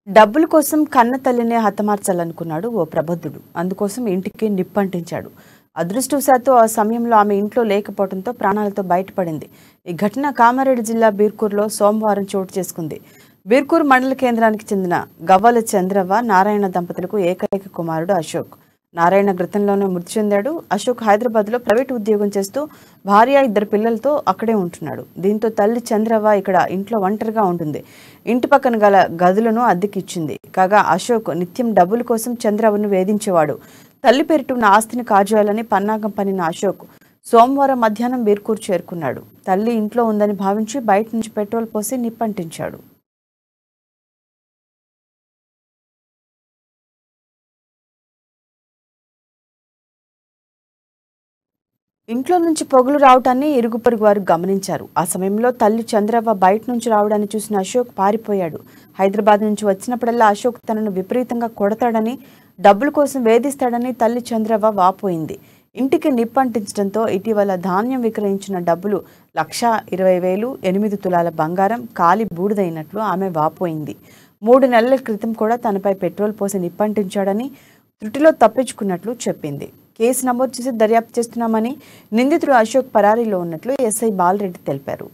డబ్బుల కోసం కన్న తల్లినే హతమార్చాలనుకున్నాడు ఓ ప్రబుద్ధుడు. అందుకోసం ఇంటికి నిప్పంటించాడు. అదృష్టవశాత్తు ఆ సమయంలో ఆమె ఇంట్లో లేకపోవడంతో ప్రాణాలతో బయటపడింది. ఈ ఘటన కామారెడ్డి జిల్లా బీర్కూర్లో సోమవారం చోటు చేసుకుంది. బీర్కూర్ మండల కేంద్రానికి చెందిన గవ్వల చంద్రవ్వ, నారాయణ దంపతులకు ఏకైక కుమారుడు అశోక్. నారాయణ గతంలోనే మృతి చెందాడు. అశోక్ హైదరాబాద్లో ప్రైవేట్ ఉద్యోగం చేస్తూ భార్య, 2 పిల్లలతో అక్కడే ఉంటున్నాడు. దీంతో తల్లి చంద్రవ్వ ఇక్కడ ఇంట్లో ఒంటరిగా ఉంటుంది. ఇంటి పక్కన గల గదులను అద్దెకిచ్చింది. కాగా అశోక్ నిత్యం డబ్బుల కోసం చంద్రవ్వను వేధించేవాడు. తల్లి పేరిట ఉన్న ఆస్తిని కాజేయాలని పన్నాగం పన్నిన అశోక్ సోమవారం మధ్యాహ్నం బీర్కూర్ చేరుకున్నాడు. తల్లి ఇంట్లో ఉందని భావించి బయట నుంచి పెట్రోల్ పోసి నిప్పంటించాడు. ఇంట్లో నుంచి పొగలు రావటాన్ని ఇరుగు పొరుగు వారు గమనించారు. ఆ సమయంలో తల్లి చంద్రవ్వ బయట నుంచి రావడాన్ని చూసిన అశోక్ పారిపోయాడు. హైదరాబాద్ నుంచి వచ్చినప్పుడల్లా అశోక్ తనను విపరీతంగా కొడతాడని, డబ్బుల కోసం వేధిస్తాడని తల్లి చంద్రవ్వ వాపోయింది. ఇంటికి నిప్పంటించడంతో ఇటీవల ధాన్యం విక్రయించిన డబ్బులు 1,20,000, 8 తులాల బంగారం కాలి బూడిదైనట్లు ఆమె వాపోయింది. 3 నెలల క్రితం కూడా తనపై పెట్రోల్ పోసి నిప్పంటించాడని, త్రుటిలో తప్పించుకున్నట్లు చెప్పింది. కేసు నమోదు చేసి దర్యాప్తు చేస్తున్నామని, నిందితుడు అశోక్ పరారీలో ఉన్నట్లు ఎస్ఐ బాలరెడ్డి తెలిపారు.